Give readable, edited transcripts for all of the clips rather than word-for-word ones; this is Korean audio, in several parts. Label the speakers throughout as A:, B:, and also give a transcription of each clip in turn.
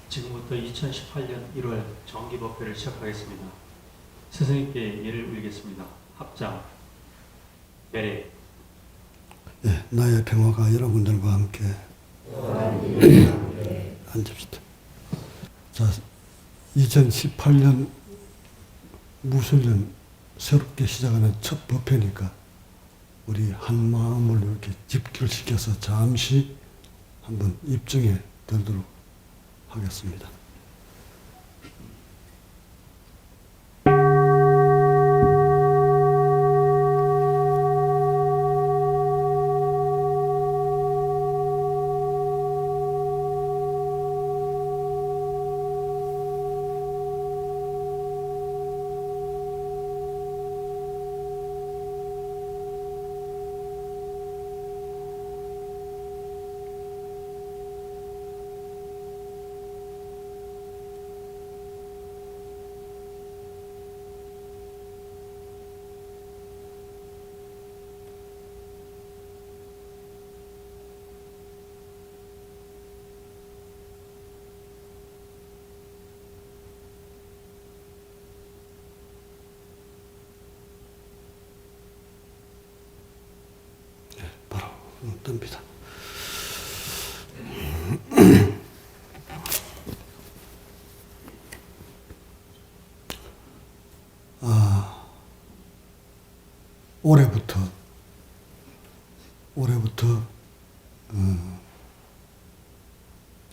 A: 지금부터 2018년 1월 정기법회를 시작하겠습니다. 스승님께 예를 올리겠습니다. 합장, 매례.
B: 네, 나의 평화가 여러분들과 함께 앉읍시다. 자, 2018년 무술년 새롭게 시작하는 첫 법회니까 우리 한 마음을 이렇게 집결시켜서 잠시 한번 입증해 들도록 하겠습니다. 뜹니다. 올해부터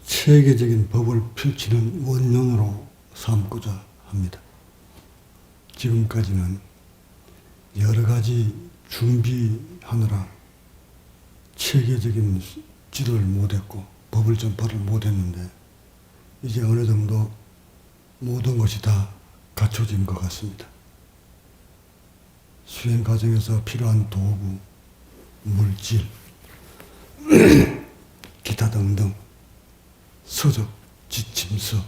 B: 체계적인 법을 펼치는 원년으로 삼고자 합니다. 지금까지는 여러 가지 준비하느라 체계적인 지도를 못했고 법을 전파를 못했는데 이제 어느 정도 모든 것이 다 갖춰진 것 같습니다. 수행 과정에서 필요한 도구, 물질, 기타 등등 서적, 지침서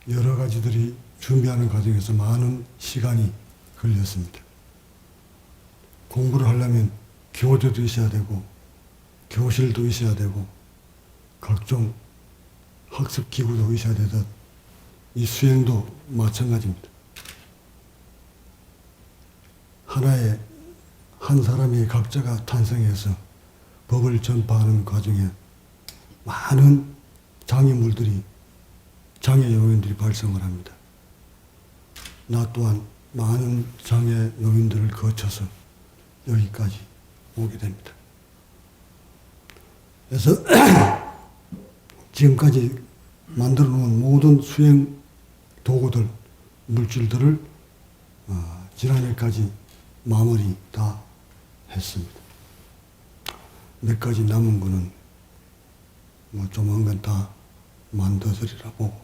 B: 여러 가지들이 준비하는 과정에서 많은 시간이 걸렸습니다. 공부를 하려면 교재도 있어야 되고 교실도 있어야 되고 각종 학습기구도 있어야 되듯 이 수행도 마찬가지입니다. 한 사람이 각자가 탄생해서 법을 전파하는 과정에 많은 장애물들이 장애 요인들이 발생을 합니다. 나 또한 많은 장애 요인들을 거쳐서 여기까지 오게 됩니다. 그래서 지금까지 만들어 놓은 모든 수행 도구들, 물질들을 지난해까지 마무리 다 했습니다. 몇 가지 남은 거는 조만간 다 만들어지리라 보고,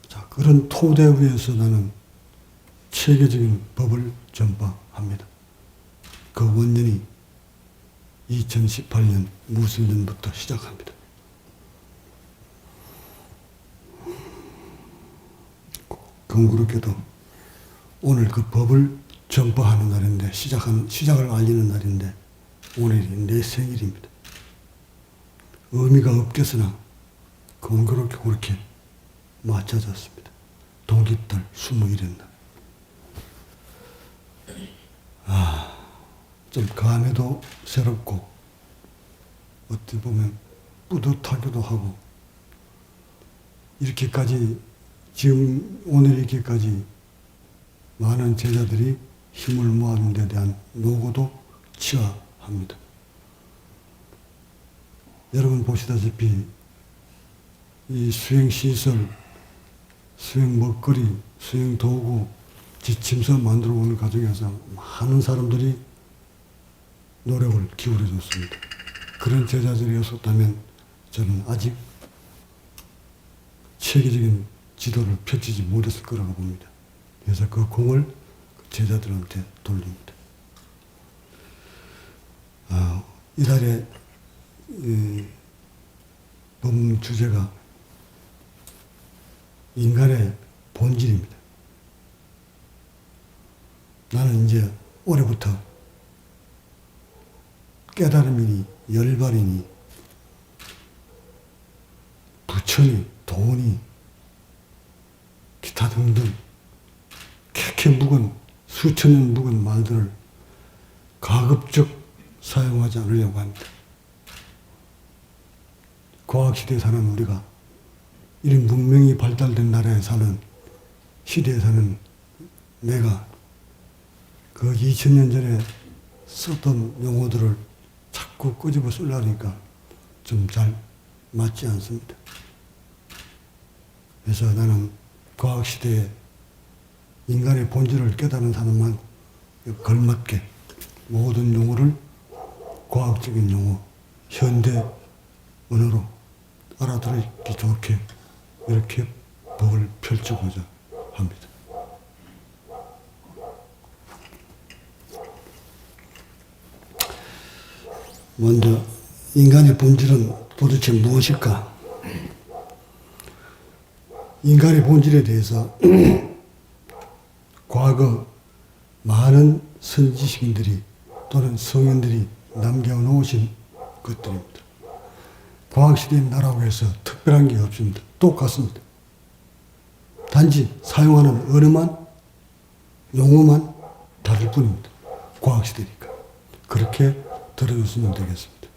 B: 자, 그런 토대 위에서 나는 체계적인 법을 전파합니다. 그 원년이 2018년 무술년부터 시작합니다. 공교롭게도 오늘 그 법을 전파하는 날인데, 시작을 알리는 날인데, 오늘이 내 생일입니다. 의미가 없겠으나, 공교롭게 그렇게 맞춰졌습니다. 동짓달 21일 날. 좀 감회도 새롭고, 어떻게 보면 뿌듯하기도 하고, 이렇게까지, 지금 오늘 이렇게까지 많은 제자들이 힘을 모아준 데 대한 노고도 치하합니다. 여러분 보시다시피 이 수행시설, 수행 먹거리, 수행 도구, 지침서 만들어 오는 과정에서 많은 사람들이 노력을 기울여 줬습니다. 그런 제자들이었다면 저는 아직 체계적인 지도를 펼치지 못했을 거라고 봅니다. 그래서 그 공을 제자들한테 돌립니다. 이달의 법문 주제가 인간의 본질입니다. 나는 이제 올해부터 깨달음이니 열발이니 부처니 돈이 기타 등등 캐캐 묵은 수천 년 묵은 말들을 가급적 사용하지 않으려고 합니다. 과학시대에 사는 우리가 이런 문명이 발달된 나라에 사는 시대에 사는 내가 그 2000년 전에 썼던 용어들을 자꾸 끄집어 쓰려니까 좀 잘 맞지 않습니다. 그래서 나는 과학시대에 인간의 본질을 깨달은 사람만 걸맞게 모든 용어를 과학적인 용어, 현대 언어로 알아들기 좋게 이렇게 법을 펼치고자 합니다. 먼저 인간의 본질은 도대체 무엇일까? 인간의 본질에 대해서 과거 많은 선지식인들이 또는 성인들이 남겨놓으신 것들입니다. 과학시대에 나라고 해서 특별한 게 없습니다. 똑같습니다. 단지 사용하는 언어만, 용어만 다를 뿐입니다. 과학시대니까. 그렇게 들어줬으면 되겠습니다.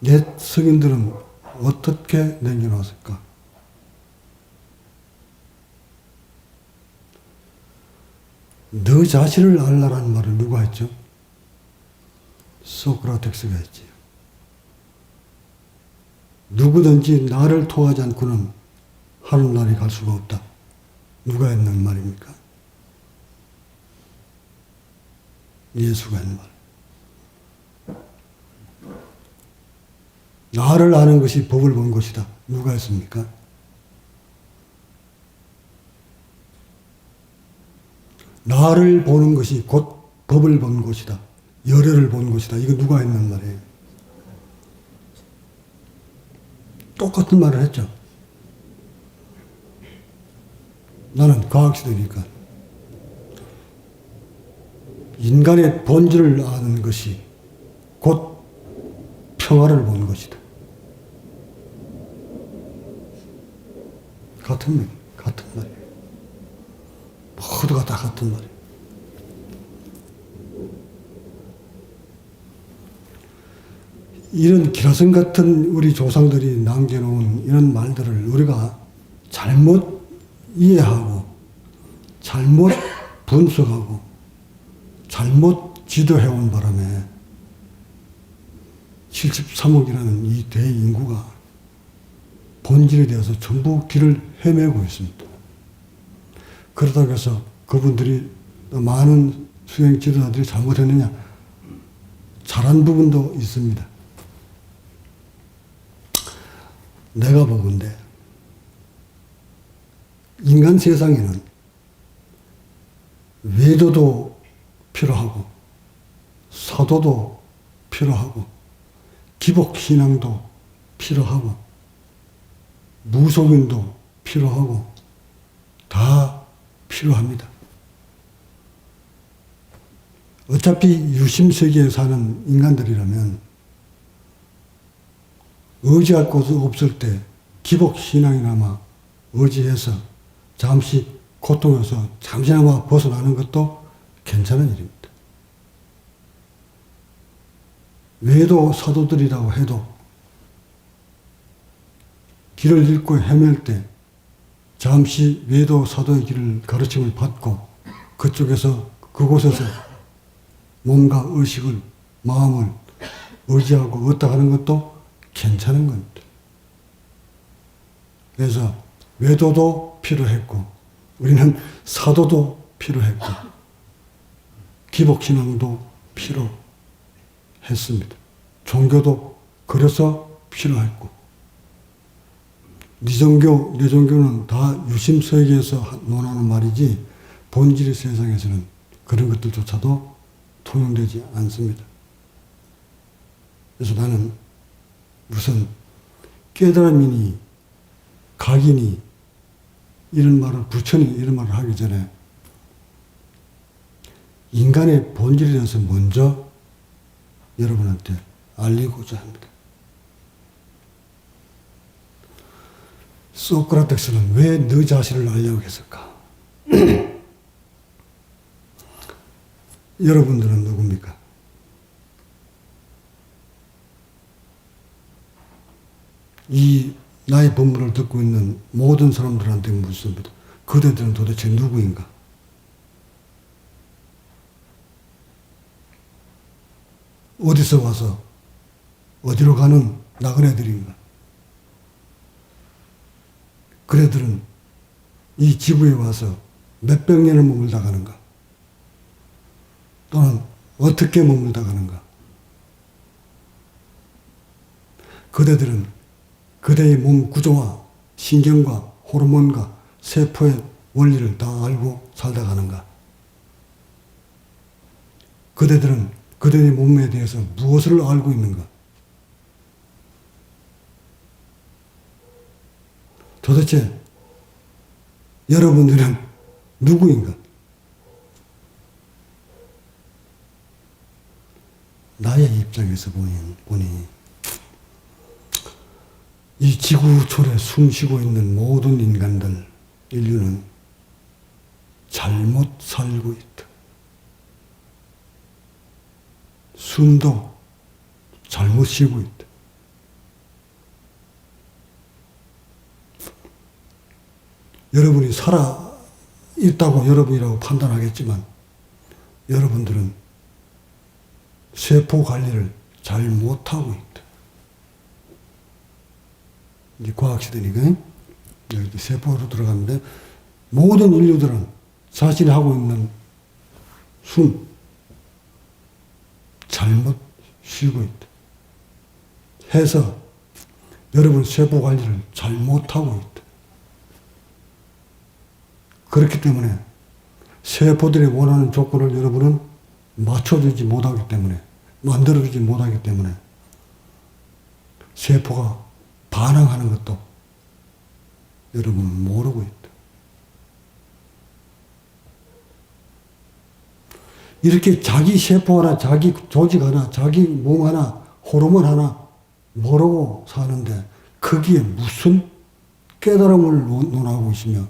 B: 옛 성인들은 어떻게 남겨놨을까? 너 자신을 알라라는 말을 누가 했죠? 소크라테스가 했지요. 누구든지 나를 토하지 않고는 하늘나라에 갈 수가 없다. 누가 했는 말입니까? 예수가 한 말. 나를 아는 것이 법을 본 것이다. 누가 했습니까? 나를 보는 것이 곧 법을 본 것이다. 열애를 본 것이다. 이거 누가 했는 말이에요? 똑같은 말을 했죠. 나는 과학시대니까 인간의 본질을 아는 것이 곧 평화를 본 것이다. 같은 말이에요. 모두가 다 같은 말이에요. 이런 기라성 같은 우리 조상들이 남겨놓은 이런 말들을 우리가 잘못 이해하고 잘못 분석하고 잘못 지도해온 바람에 73억이라는 이 대인구가 본질에 대해서 전부 길을 헤매고 있습니다. 그러다고 해서 그분들이 많은 수행 지도자들이 잘못했느냐? 잘한 부분도 있습니다. 내가 보건대 인간 세상에는 외도도 필요하고 사도도 필요하고 기복신앙도 필요하고 무속인도 필요하고 다 필요합니다. 어차피 유심세계에 사는 인간들이라면 의지할 곳이 없을 때 기복신앙이나마 의지해서 잠시 고통에서 잠시나마 벗어나는 것도 괜찮은 일입니다. 외도 사도들이라고 해도 길을 잃고 헤맬 때 잠시 외도 사도의 길을 가르침을 받고 그쪽에서 그곳에서 몸과 의식을 마음을 의지하고 얻다 가는 것도 괜찮은 겁니다. 그래서 외도도 필요했고 우리는 사도도 필요했고 기복신앙도 필요했습니다. 종교도 그래서 필요했고 네 종교, 내 종교는 다 유심세계에서 논하는 말이지 본질의 세상에서는 그런 것들조차도 통용되지 않습니다. 그래서 나는 무슨 깨달음이니 각이니 이런 말을, 부처님 이런 말을 하기 전에 인간의 본질에 대해서 먼저 여러분한테 알리고자 합니다. 소크라테스는 왜 너 자신을 알려고 했을까? 여러분들은 누굽니까? 이 나의 법문을 듣고 있는 모든 사람들한테 묻습니다. 그대들은 도대체 누구인가? 어디서 와서 어디로 가는 나그네들인가? 그대들은 이 지구에 와서 몇백 년을 머물다 가는가? 또는 어떻게 머물다 가는가? 그대들은 그대의 몸 구조와 신경과 호르몬과 세포의 원리를 다 알고 살다 가는가? 그대들은 그대의 몸에 대해서 무엇을 알고 있는가? 도대체 여러분들은 누구인가? 나의 입장에서 보니 이 지구촌에 숨쉬고 있는 모든 인간들, 인류는 잘못 살고 있다. 숨도 잘못 쉬고 있다. 여러분이 살아 있다고 여러분이라고 판단하겠지만 여러분들은 세포 관리를 잘 못하고 있다. 이제 과학시대니까 여기 세포로 들어갔는데 모든 인류들은 자신이 하고 있는 숨 잘못 쉬고 있다. 해서 여러분 세포 관리를 잘 못하고 있다. 그렇기 때문에 세포들이 원하는 조건을 여러분은 맞춰주지 못하기 때문에, 만들어주지 못하기 때문에 세포가 반항하는 것도 여러분 모르고 있다. 이렇게 자기 세포 하나, 자기 조직 하나, 자기 몸 하나, 호르몬 하나 모르고 사는데 거기에 무슨 깨달음을 논하고 있으며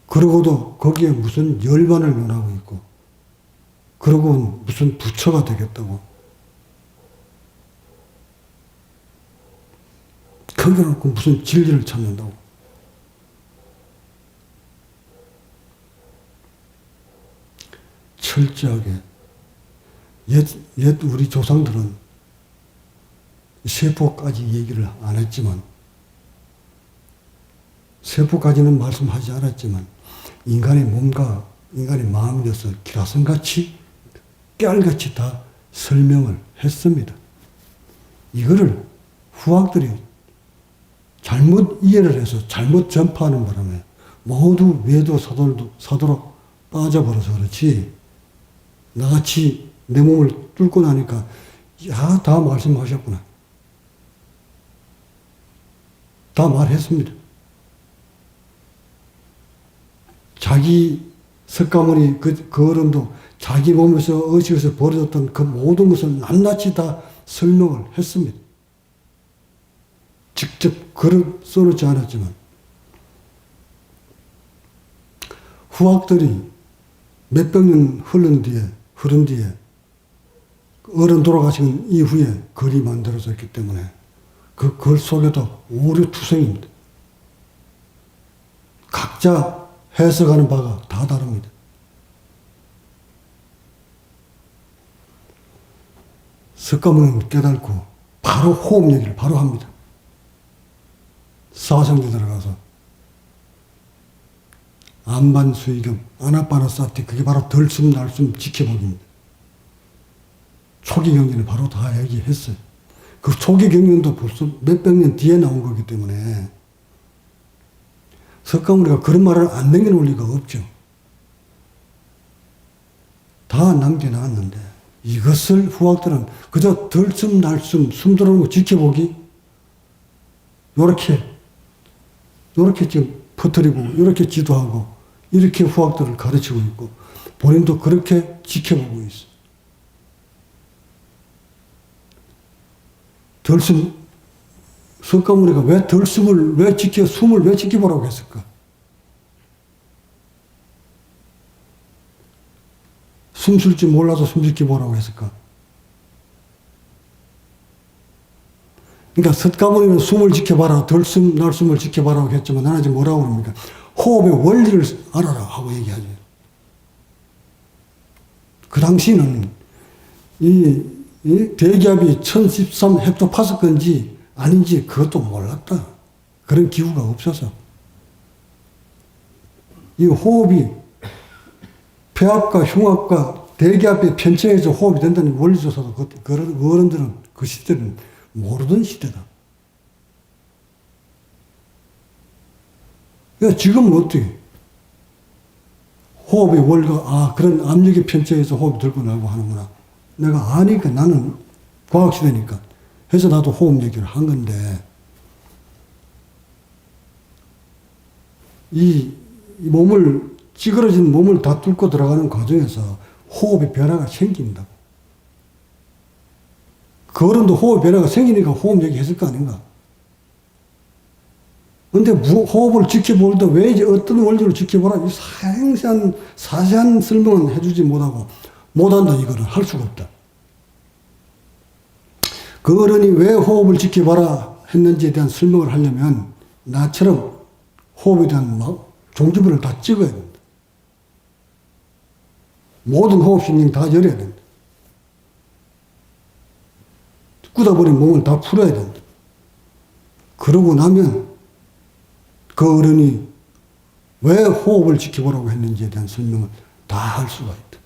B: 그러고도 거기에 무슨 열반을 논하고 있고 그러고 무슨 부처가 되겠다고 거기에 놓고 무슨 진리를 찾는다고. 철저하게 옛 우리 조상들은 세포까지 얘기를 안 했지만 세포까지는 말씀하지 않았지만 인간의 몸과 인간의 마음에 대해서 기라성같이 깨알같이 다 설명을 했습니다. 이거를 후학들이 잘못 이해를 해서 잘못 전파하는 바람에 모두 외도 사도로 빠져버려서 그렇지 나같이 내 몸을 뚫고 나니까 야, 다 말씀하셨구나. 다 말했습니다. 자기 석가모니 그 어른도 자기 몸에서 의식에서 벌어졌던 그 모든 것을 낱낱이 다 설명을 했습니다. 직접 글을 써놓지 않았지만 후학들이 몇백 년 흐른 뒤에 어른 돌아가신 이후에 글이 만들어졌기 때문에 그 글 속에도 오류투성입니다. 각자 해석하는 바가 다 다릅니다. 석가모니는 깨닫고 바로 호흡 얘기를 바로 합니다. 사성제 들어가서 안반수의경, 아나파나사티 그게 바로 들숨날숨 지켜보기입니다. 초기 경전을 바로 다 얘기했어요. 그 초기 경전도 벌써 몇백 년 뒤에 나온 거기 때문에 석가모니가 그런 말을 안 남겨놓을 리가 없죠. 다 남겨놨는데 이것을 후학들은 그저 들숨날숨 숨 들어오는 거 지켜보기 요렇게 지금 퍼뜨리고 이렇게 지도하고 이렇게 후학들을 가르치고 있고 본인도 그렇게 지켜보고 있어. 덜숨, 석가모니가 왜 덜숨을 숨을 왜 지켜보라고 했을까? 숨 쉴 줄 몰라서 숨 지켜보라고 했을까? 그러니까 석가모니는 숨을 지켜봐라, 덜숨, 날숨을 지켜봐라고 했지만 나는 지금 뭐라고 그럽니까? 호흡의 원리를 알아라 하고 얘기하죠. 그 당시는 이 대기압이 1013 헥토파스컨인지 아닌지 그것도 몰랐다. 그런 기구가 없어서. 이 호흡이 폐압과 흉압과 대기압에 편차해서 호흡이 된다는 원리조차도 그런 어른들은 그 시대는 모르던 시대다. 그러니까 지금은 어떻게 호흡의 원리가 그런 압력의 편차에서 호흡이 들고 나고 하는구나. 내가 아니까 나는 과학시대니까 해서 나도 호흡 얘기를 한 건데 이 몸을 찌그러진 몸을 다 뚫고 들어가는 과정에서 호흡의 변화가 생긴다고. 그 어른도 호흡 변화가 생기니까 호흡 얘기했을 거 아닌가. 근데 호흡을 지켜볼 때 왜 이제 어떤 원리를 지켜보라. 이 사세한 설명은 해주지 못한다. 이거는 할 수가 없다. 그 어른이 왜 호흡을 지켜봐라 했는지에 대한 설명을 하려면 나처럼 호흡에 대한 종지부를 다 찍어야 된다. 모든 호흡신경 다 열어야 된다. 굳어버린 몸을 다 풀어야 된다. 그러고 나면 그 어른이 왜 호흡을 지켜보라고 했는지에 대한 설명을 다 할 수가 있다.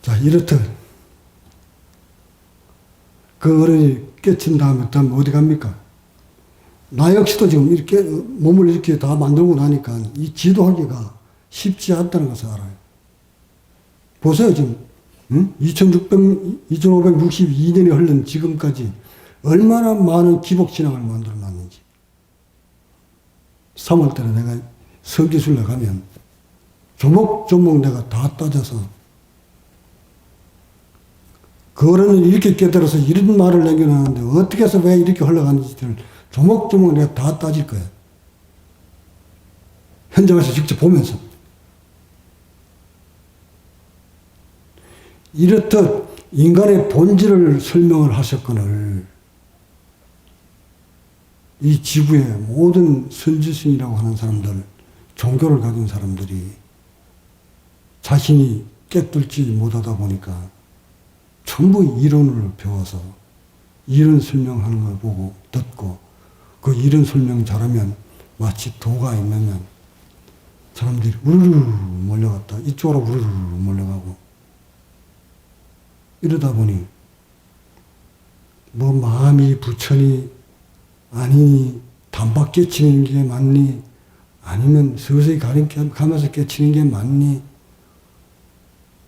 B: 자, 이렇듯 그 어른이 깨친 다음에 어디 갑니까? 나 역시도 지금 이렇게 몸을 이렇게 다 만들고 나니까 이 지도하기가 쉽지 않다는 것을 알아요. 보세요, 지금 2562년이 흘른 지금까지 얼마나 많은 기복신앙을 만들어 놨는지. 3월달에 내가 성기술래 가면 조목조목 내가 다 따져서 그 어른은 이렇게 깨달아서 이런 말을 남겨놨는데 어떻게 해서 왜 이렇게 흘러가는지를 조목조목 내가 다 따질 거야. 현장에서 직접 보면서. 이렇듯 인간의 본질을 설명을 하셨거늘 이 지구의 모든 선지신이라고 하는 사람들, 종교를 가진 사람들이 자신이 깨뚫지 못하다 보니까 전부 이론을 배워서 이론 설명하는 걸 보고 듣고 그 이론 설명 잘하면 마치 도가 있으면 사람들이 우르르 몰려갔다 이쪽으로 우르르 몰려가고 이러다 보니 뭐 마음이 부처니 아니니 단박 깨치는 게 맞니 아니면 서서히 가면서 깨치는 게 맞니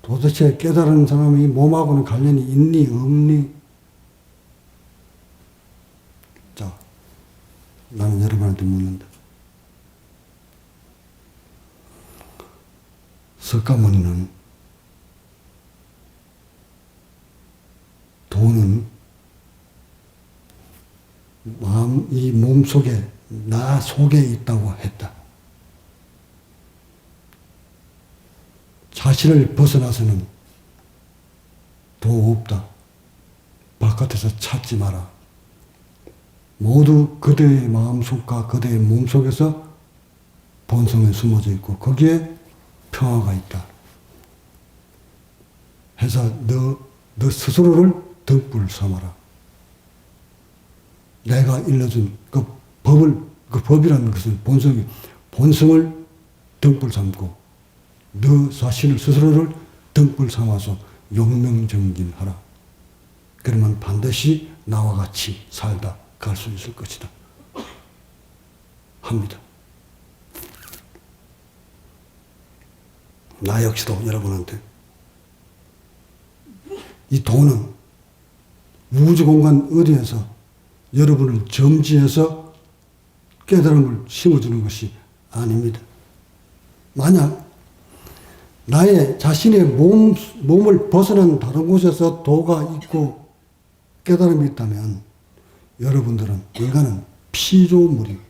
B: 도대체 깨달은 사람이 몸하고는 관련이 있니 없니? 자, 나는 여러분한테 묻는다. 석가모니는 도는 이 몸 속에 나 속에 있다고 했다. 자신을 벗어나서는 도 없다. 바깥에서 찾지 마라. 모두 그대의 마음속과 그대의 몸속에서 본성에 숨어져 있고 거기에 평화가 있다. 해서 너 스스로를 덕불 삼아라. 내가 일러준 그 법이라는 것은 본성을 덕불 삼고 너 자신을 스스로를 등불 삼아서 용명정진하라. 그러면 반드시 나와 같이 살다 갈 수 있을 것이다. 합니다. 나 역시도 여러분한테 이 도는 우주 공간 어디에서 여러분을 점지해서 깨달음을 심어주는 것이 아닙니다. 만약 나의 자신의 몸을 벗어난 다른 곳에서 도가 있고 깨달음이 있다면 여러분들은, 인간은 피조물입니다.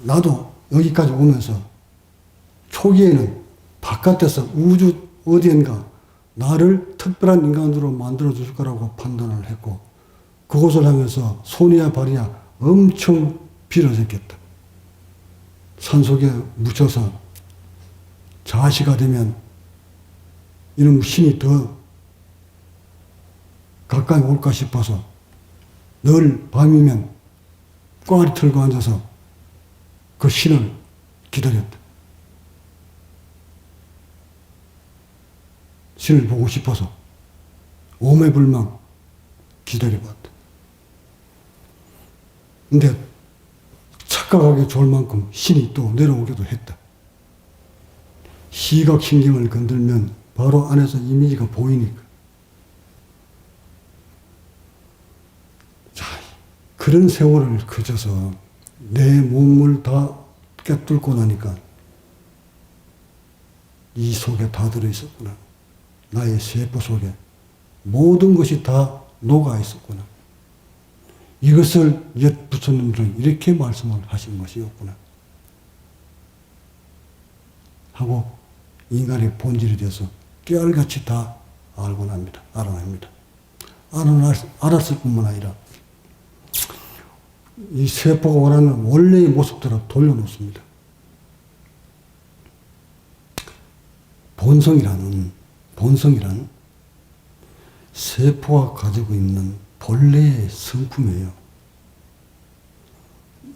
B: 나도 여기까지 오면서 초기에는 바깥에서 우주 어디엔가 나를 특별한 인간으로 만들어 줄 거라고 판단을 했고, 그곳을 향해서 손이야 발이야 엄청 빌어졌겠다. 산속에 묻혀서 자시가 되면 이놈 신이 더 가까이 올까 싶어서 늘 밤이면 꽈리 틀고 앉아서 그 신을 기다렸다. 신을 보고 싶어서 오매불망 기다려봤다. 근데 착각하기 좋을 만큼 신이 또 내려오기도 했다. 시각신경을 건들면 바로 안에서 이미지가 보이니까. 자, 그런 세월을 거쳐서 내 몸을 다 꿰뚫고 나니까 이 속에 다 들어있었구나. 나의 세포 속에 모든 것이 다 녹아 있었구나. 이것을 옛 부처님들은 이렇게 말씀을 하신 것이었구나 하고 인간의 본질에 대해서 깨알같이 다 알고 납니다. 알아냅니다. 알았을 뿐만 아니라 이 세포가 원하는 원래의 모습대로 돌려놓습니다. 본성이란 세포가 가지고 있는 본래의 성품이에요.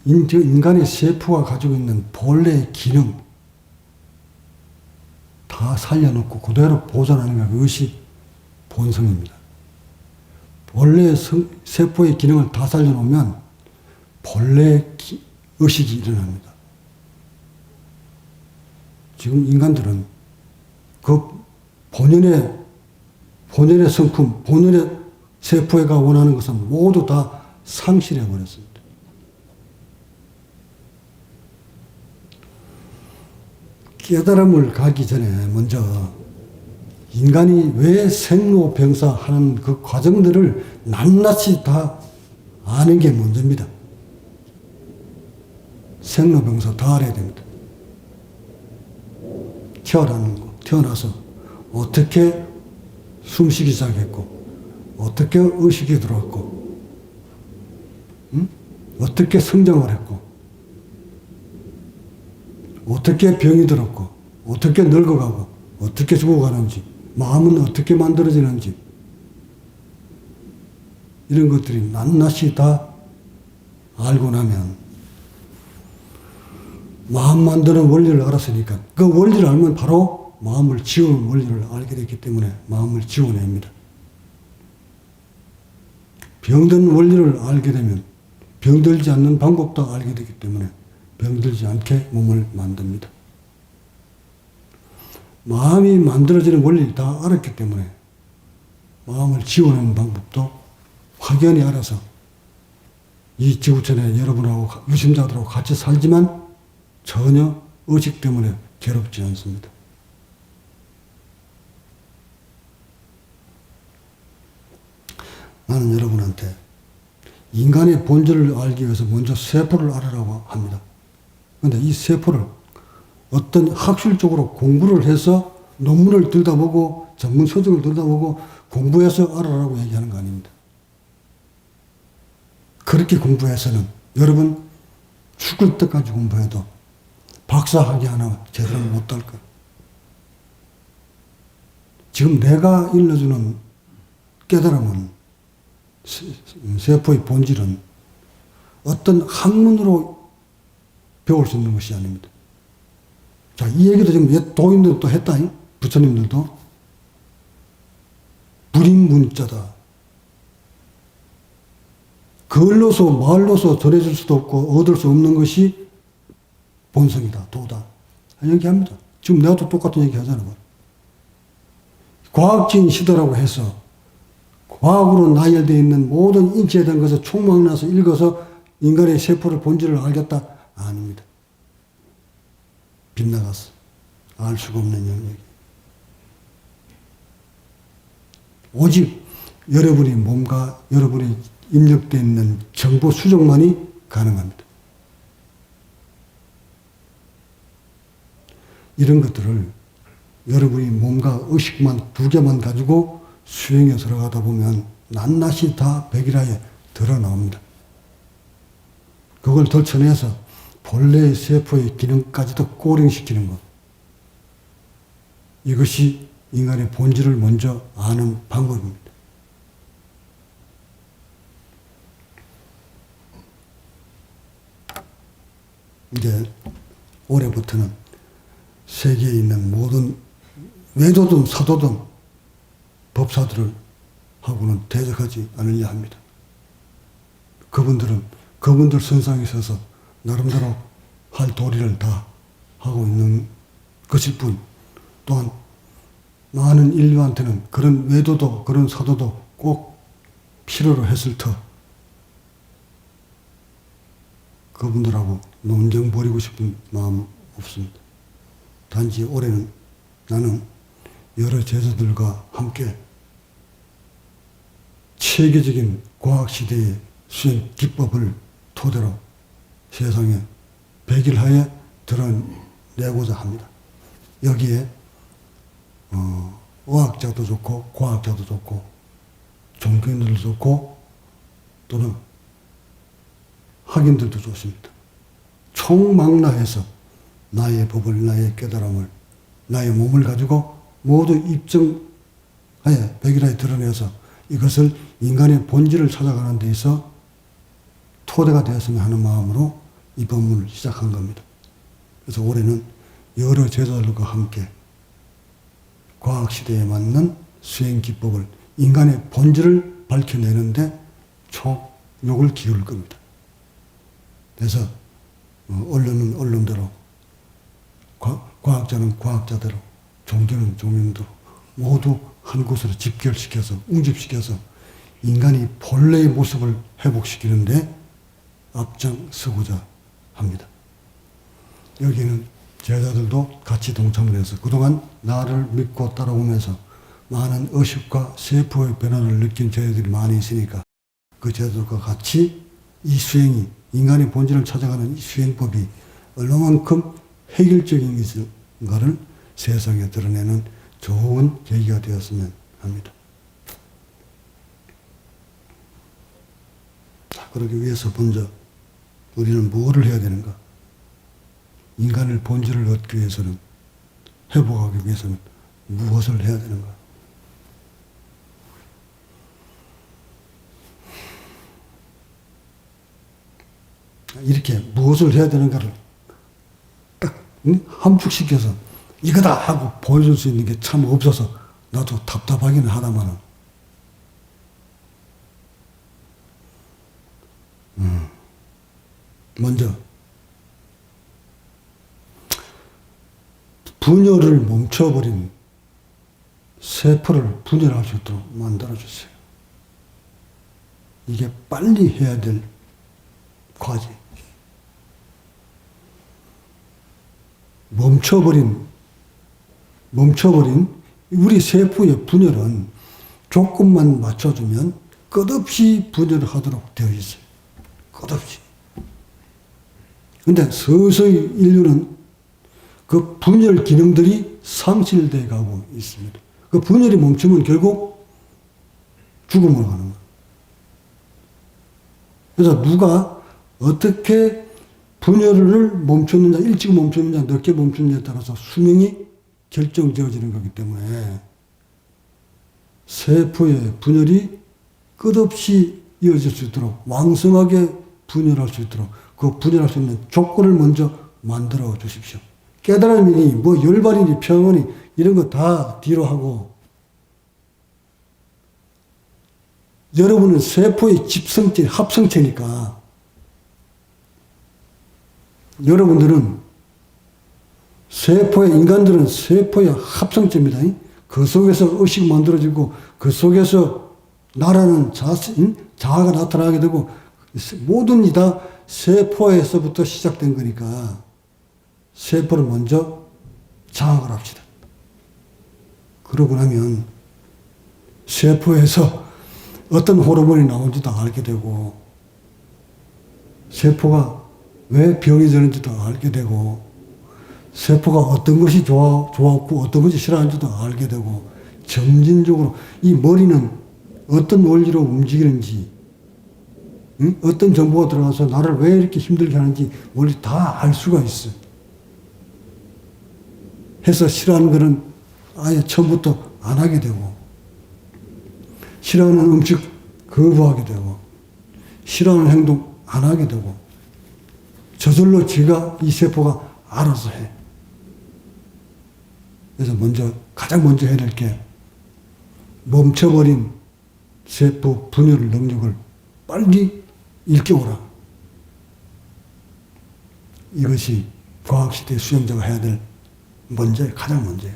B: 인간의 세포가 가지고 있는 본래의 기능 다 살려놓고 그대로 보존하는 것, 그것이 본성입니다. 본래의 세포의 기능을 다 살려놓으면 본래의 의식이 일어납니다. 지금 인간들은 그 본연의 성품, 본연의 세포가 원하는 것은 모두 다 상실해버렸습니다. 깨달음을 가기 전에 먼저 인간이 왜 생로병사하는 그 과정들을 낱낱이 다 아는 게 먼저입니다. 생로병사 다 알아야 됩니다. 태어나서 어떻게 숨쉬기 시작했고, 어떻게 의식이 들어왔고, 어떻게 성장을 했고, 어떻게 병이 들었고, 어떻게 늙어가고, 어떻게 죽어가는지, 마음은 어떻게 만들어지는지, 이런 것들이 낱낱이 다 알고 나면 마음 만드는 원리를 알았으니까 그 원리를 알면 바로 마음을 지우는 원리를 알게 됐기 때문에 마음을 지워냅니다. 병든 원리를 알게 되면 병들지 않는 방법도 알게 되기 때문에 병들지 않게 몸을 만듭니다. 마음이 만들어지는 원리를 다 알았기 때문에 마음을 지워내는 방법도 확연히 알아서 이 지구촌에 여러분하고 유심자들하고 같이 살지만 전혀 의식 때문에 괴롭지 않습니다. 나는 여러분한테 인간의 본질을 알기 위해서 먼저 세포를 알아라고 합니다. 그런데 이 세포를 어떤 학술적으로 공부를 해서 논문을 들다보고 전문 서적을 들다보고 공부해서 알아라고 얘기하는 거 아닙니다. 그렇게 공부해서는 여러분 죽을 때까지 공부해도 박사학위 하나 제대로 못 딸 거예요. 지금 내가 일러주는 깨달음은 세포의 본질은 어떤 학문으로 배울 수 있는 것이 아닙니다. 자, 이 얘기도 지금 옛 도인들도 했다. 부처님들도. 불인문자다. 글로서 말로서 전해질 수도 없고 얻을 수 없는 것이 본성이다. 도다. 얘기합니다. 지금 내가 또 똑같은 얘기 하잖아. 과학적인 시도라고 해서 과학으로 나열되어 있는 모든 인체에 대한 것을 총망라해서 읽어서 인간의 세포를 본질을 알겠다? 아닙니다. 빗나갔어. 알 수가 없는 영역이. 오직 여러분의 몸과 여러분이 입력되어 있는 정보 수정만이 가능합니다. 이런 것들을 여러분이 몸과 의식만 두 개만 가지고 수행에 들어가다 보면 낱낱이 다 백일화에 드러나옵니다. 그걸 덜쳐내서 본래의 세포의 기능까지도 꼬링시키는 것. 이것이 인간의 본질을 먼저 아는 방법입니다. 이제 올해부터는 세계에 있는 모든 외도든 사도든 법사들을 하고는 대적하지 않으려 합니다. 그분들 선상에 서서 나름대로 할 도리를 다 하고 있는 것일 뿐, 또한 많은 인류한테는 그런 외도도 그런 사도도 꼭 필요로 했을 터 그분들하고 논쟁 벌이고 싶은 마음 없습니다. 단지 올해는 나는 여러 제자들과 함께 체계적인 과학시대의 수행 기법을 토대로 세상에 백일하에 드러내고자 합니다. 여기에 의학자도 좋고 과학자도 좋고 종교인들도 좋고 또는 학인들도 좋습니다. 총망라해서 나의 법을, 나의 깨달음을, 나의 몸을 가지고 모두 입증하에 백일하에 드러내서 이것을 인간의 본질을 찾아가는 데 있어 토대가 되었으면 하는 마음으로 이 법문을 시작한 겁니다. 그래서 올해는 여러 제자들과 함께 과학시대에 맞는 수행 기법을 인간의 본질을 밝혀내는데 총력을 기울일 겁니다. 그래서 언론은 언론대로 과학자는 과학자대로 종교는 종교대로 모두 한 곳으로 집결시켜서 웅집시켜서 인간이 본래의 모습을 회복시키는데 앞장서고자 합니다. 여기에는 제자들도 같이 동참을 해서 그동안 나를 믿고 따라오면서 많은 의식과 세포의 변화를 느낀 제자들이 많이 있으니까 그 제자들과 같이 이 수행이 인간의 본질을 찾아가는 이 수행법이 얼마만큼 획일적인 것인가를 세상에 드러내는 좋은 계기가 되었으면 합니다. 자, 그러기 위해서 먼저 우리는 뭐를 해야 되는가? 인간의 본질을 얻기 위해서는, 회복하기 위해서는 무엇을 해야 되는가? 이렇게 무엇을 해야 되는가를 딱 함축시켜서 이거다 하고 보여줄 수 있는 게 참 없어서 나도 답답하기는 하다마는 먼저 분열을 멈춰버린 세포를 분열할 수 있도록 만들어주세요. 이게 빨리 해야 될 과제. 멈춰버린 우리 세포의 분열은 조금만 맞춰주면 끝없이 분열하도록 되어 있어요. 끝없이. 근데 서서히 인류는 그 분열 기능들이 상실돼 가고 있습니다. 그 분열이 멈추면 결국 죽음으로 가는 거예요. 그래서 누가 어떻게 분열을 멈췄느냐, 일찍 멈췄느냐, 늦게 멈췄느냐에 따라서 수명이 결정되어지는 거기 때문에 세포의 분열이 끝없이 이어질 수 있도록 왕성하게 분열할 수 있도록 그 분열할 수 있는 조건을 먼저 만들어 주십시오. 깨달음이니 뭐 열반이니 평온이 이런 거 다 뒤로 하고 여러분은 세포의 집성체, 합성체니까 여러분들은 인간들은 세포의 합성체입니다. 그 속에서 의식 만들어지고 그 속에서 나라는 자아가 나타나게 되고 모든 이 다 세포에서부터 시작된 거니까 세포를 먼저 장악을 합시다. 그러고 나면 세포에서 어떤 호르몬이 나온지도 알게 되고 세포가 왜 병이 되는지도 알게 되고 세포가 어떤 것이 좋았고 어떤 것이 싫어하는지도 알게 되고 점진적으로 이 머리는 어떤 원리로 움직이는지 어떤 정보가 들어가서 나를 왜 이렇게 힘들게 하는지 원리 다 알 수가 있어. 해서 싫어하는 거는 아예 처음부터 안 하게 되고 싫어하는 음식 거부하게 되고 싫어하는 행동 안 하게 되고 저절로 지가 이 세포가 알아서 해. 그래서 가장 먼저 해야 될 게 멈춰버린 세포 분열 능력을 빨리 일깨워라. 이것이 과학시대 수행자가 해야 될 가장 먼저예요.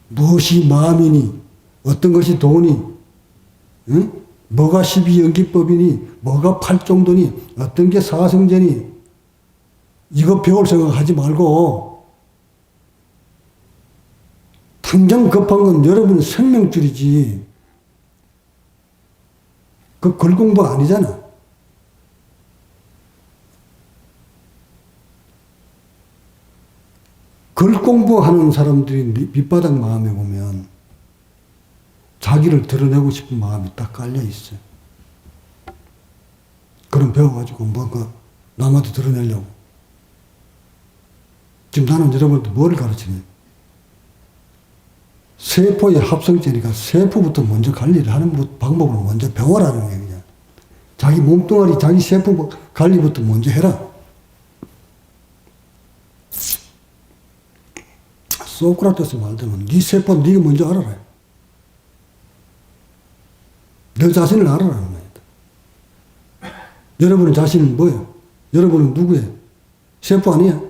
B: 무엇이 마음이니, 어떤 것이 돈이, 응? 뭐가 12연기법이니, 뭐가 팔정도니, 어떤 게 사성제니, 이거 배울 생각하지 말고 당장 급한 건 여러분 생명줄이지 그 글 공부 아니잖아. 글 공부하는 사람들이 밑바닥 마음에 보면 자기를 드러내고 싶은 마음이 딱 깔려 있어요. 그럼 배워가지고 뭔가 남한테 드러내려고. 지금 나는 여러분한테 뭐를 가르치냐. 세포의 합성제니까 세포부터 먼저 관리를 하는 방법을 먼저 배워라는 거예요. 그냥. 자기 몸뚱아리, 자기 세포 관리부터 먼저 해라. 소크라테스 말대로 네 세포 네가 먼저 알아라. 너 자신을 알아라는 거예요. 여러분의 자신은 뭐예요? 여러분은 누구예요? 세포 아니야?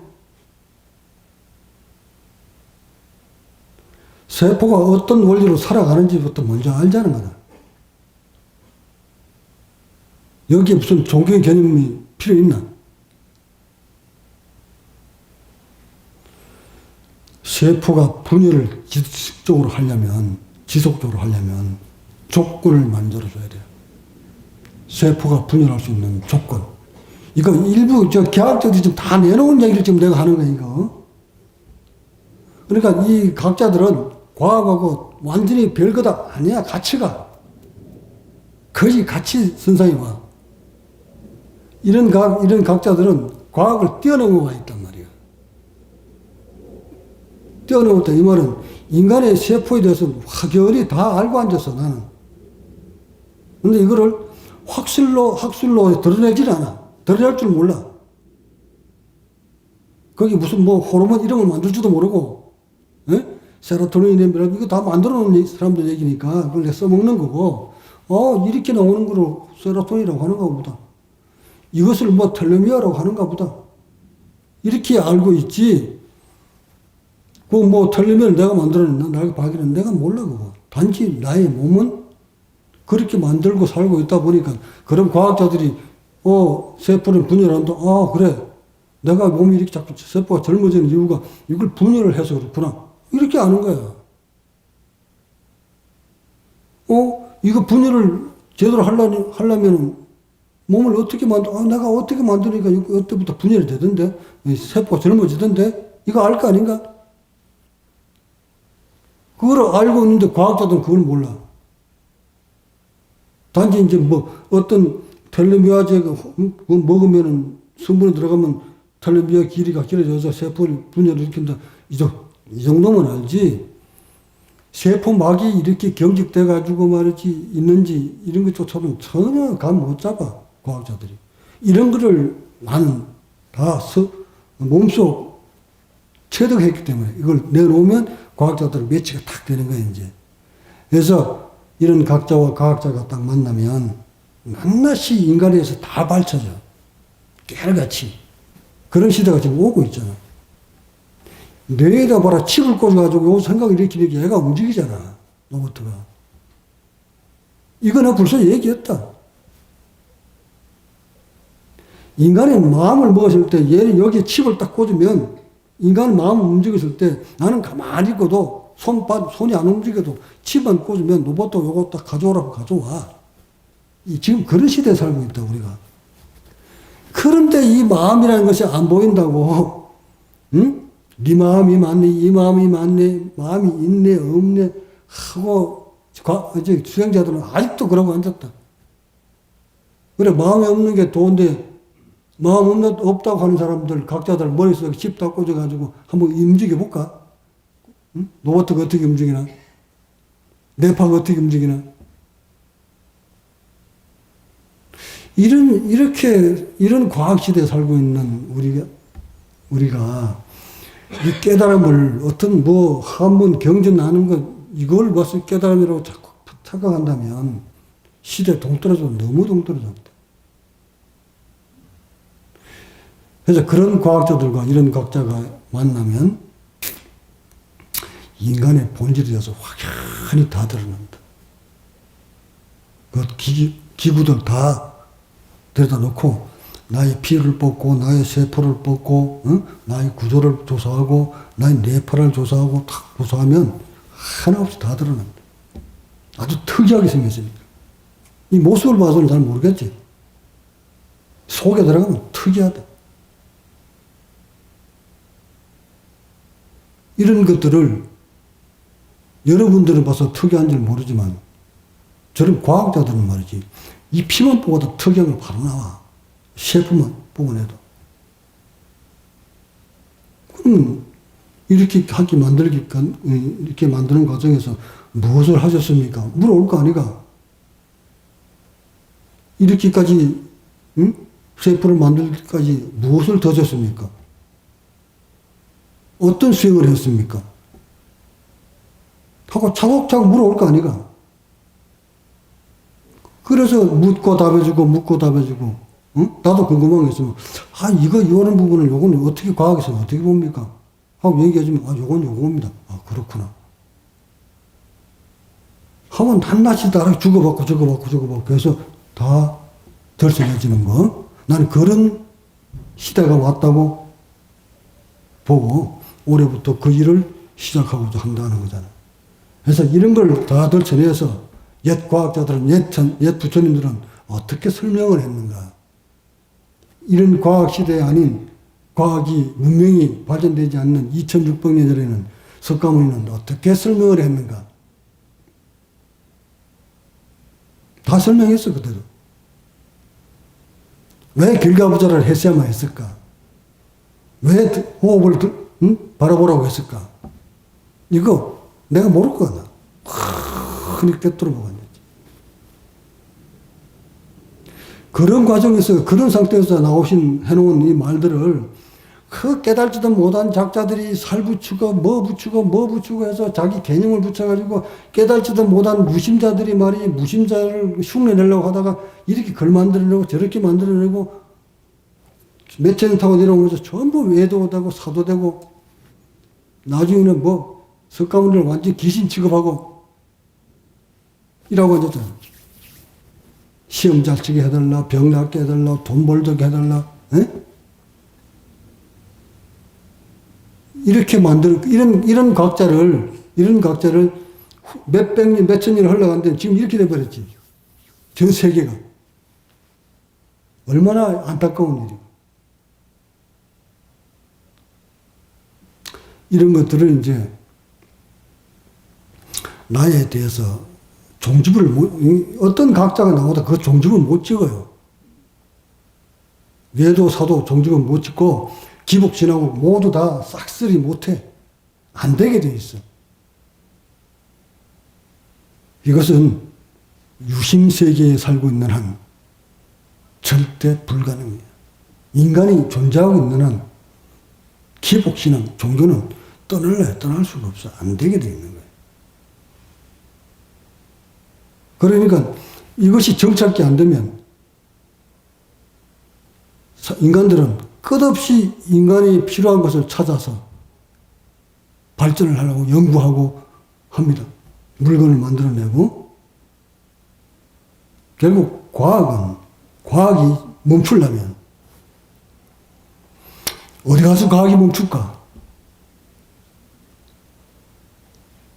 B: 세포가 어떤 원리로 살아가는지부터 먼저 알자는 거다. 여기에 무슨 종교의 개념이 필요 있나? 세포가 분열을 지속적으로 하려면 조건을 만들어줘야 돼요. 세포가 분열할 수 있는 조건. 이거 일부 과학자들이 좀 다 내놓은 얘기를 지금 내가 하는 거야, 이거. 그러니까 이 과학자들은 과학하고 완전히 별거다 아니야. 가치가 거의 가치 선상에 와. 이런 과학자들은 과학을 뛰어넘어가 있단 말이야. 뛰어넘었다 이 말은 인간의 세포에 대해서 확연히 다 알고 앉았어 나는. 근데 이거를 학술로 드러내질 않아. 드러낼 줄 몰라. 거기 무슨 호르몬 이름을 만들 줄도 모르고, 에? 세로토닌이나 이거 다 만들어 놓은 사람들 얘기니까 그걸 내가 써먹는 거고, 이렇게 나오는 거로 세로토닌이라고 하는가 보다. 이것을 텔레미아라고 하는가 보다. 이렇게 알고 있지. 텔레미아를 내가 만들어냈나? 내가 발견했나? 내가 몰라, 그거. 단지 나의 몸은 그렇게 만들고 살고 있다 보니까, 그런 과학자들이, 세포를 분열한다. 그래. 내가 몸이 이렇게 자꾸 세포가 젊어지는 이유가 이걸 분열을 해서 그렇구나. 이렇게 아는 거야. 이거 분열을 제대로 하려면 몸을 어떻게 내가 어떻게 만드니까 이때부터 분열이 되던데? 세포가 젊어지던데? 이거 알 거 아닌가? 그걸 알고 있는데 과학자들은 그걸 몰라. 단지 이제 어떤 텔레미아제가 먹으면은 성분이 들어가면 텔레미아 길이가 길어져서 세포를 분열을 일으킨다. 이 정도면 알지. 세포막이 이렇게 경직돼가지고 말이지, 있는지, 이런 것조차는 전혀 감 못 잡아, 과학자들이. 이런 거를 나는 다 몸속 체득했기 때문에 이걸 내놓으면 과학자들 매치가 탁 되는 거예요, 이제. 그래서 이런 각자와 과학자가 딱 만나면 낱낱이 인간에 대해서 다 밝혀져. 깨알같이. 그런 시대가 지금 오고 있잖아. 뇌에다 봐라 칩을 꽂아가지고 요 생각을 일으키니까 얘가 움직이잖아. 로봇가. 이거는 벌써 얘기했다. 인간의 마음을 먹었을 때 얘는 여기에 칩을 딱 꽂으면 인간의 마음을 움직였을 때 나는 가만히 있고도 손이 안 움직여도 칩만 꽂으면 로봇도 요거 딱 가져오라고 가져와. 지금 그런 시대에 살고 있다 우리가. 그런데 이 마음이라는 것이 안 보인다고. 응? 네 마음이 맞네, 이 마음이 맞네, 마음이 있네, 없네 하고 이제 수행자들은 아직도 그러고 앉았다. 그래 마음이 없는 게 도인데 마음 없다고 하는 사람들 각자들 머릿속에 칩 다 꽂아가지고 한번 움직여 볼까? 응? 로봇가 어떻게 움직이나? 뇌파가 어떻게 움직이나? 이런 과학시대에 살고 있는 우리가 이 깨달음을 어떤 한번 경전하는 것, 이걸 벌써 깨달음이라고 자꾸 착각한다면 시대 동떨어져, 너무 동떨어졌다. 그래서 그런 과학자들과 이런 과학자가 만나면 인간의 본질에 대해서 확연히 다 드러난다. 그 기구들 다 데려다 놓고 나의 피를 뽑고 나의 세포를 뽑고 나의 구조를 조사하고 나의 뇌파를 조사하고 탁 조사하면 하나 없이 다 드러난다. 아주 특이하게 생겼으니까. 이 모습을 봐서는 잘 모르겠지. 속에 들어가면 특이하다. 이런 것들을 여러분들은 봐서 특이한 줄 모르지만 저런 과학자들은 말이지 이 피만 보고도 특이한 걸 바로 나와. 셰프만 보고 내도. 그럼 이렇게 이렇게 만드는 과정에서 무엇을 하셨습니까? 물어올 거 아니가? 이렇게까지, 셰프를 만들기까지 무엇을 더셨습니까? 어떤 수행을 했습니까? 하고 차곡차곡 물어올 거 아니가? 그래서 묻고 답해주고, 묻고 답해주고, 나도 궁금한 게 있으면, 이런 부분을 요거는 어떻게 과학에서 어떻게 봅니까? 하고 얘기해주면, 요건 요겁니다. 그렇구나. 하면 낱낱이 다 주고받고 해서 다 들썩해지는 거. 나는 그런 시대가 왔다고 보고, 올해부터 그 일을 시작하고자 한다는 거잖아. 그래서 이런 걸 다 들춰내서 옛 과학자들은, 옛 부처님들은 어떻게 설명을 했는가. 이런 과학시대에 아닌 과학이 문명이 발전되지 않는 2600년 전에는 석가모니는 어떻게 설명을 했는가. 다 설명했어, 그대로. 왜 길가부자를 했어야만 했을까? 왜 호흡을 바라보라고 했을까? 이거 내가 모를 거야. 흔히 꿰뚫어보고 앉았지. 그런 과정에서, 그런 상태에서 해놓은 이 말들을 그 깨달지도 못한 작자들이 살 붙이고 뭐 붙이고 해서 자기 개념을 붙여가지고 깨달지도 못한 무심자들이 무심자를 흉내내려고 하다가 이렇게 글 만들어내고 저렇게 만들어내고 몇천 년 타고 내려오면서 전부 외도 되고 사도 되고 나중에는 석가모니를 완전히 귀신 취급하고 이라고 하잖아. 시험 잘 치게 해달라, 병 낫게 해달라, 돈 벌게 해달라, 에? 이렇게 이런 과학자를 몇백 년, 몇천 년 흘러갔는데 지금 이렇게 돼버렸지. 전 세계가. 얼마나 안타까운 일이고. 이런 것들을 이제 나에 대해서 어떤 과학자가 나오다 그 종집을 못 찍어요. 뇌도 사도 종집을 못 찍고 기복신하고 모두 다 싹쓸이 못해. 안 되게 돼 있어. 이것은 유심세계에 살고 있는 한 절대 불가능해요. 인간이 존재하고 있는 한 기복신앙, 종교는 떠날 수가 없어. 안 되게 돼 있는 거예요. 그러니까 이것이 정착이 안 되면 인간들은 끝없이 인간이 필요한 것을 찾아서 발전을 하려고 연구하고 합니다. 물건을 만들어내고. 결국 과학이 멈추려면 어디 가서 과학이 멈출까?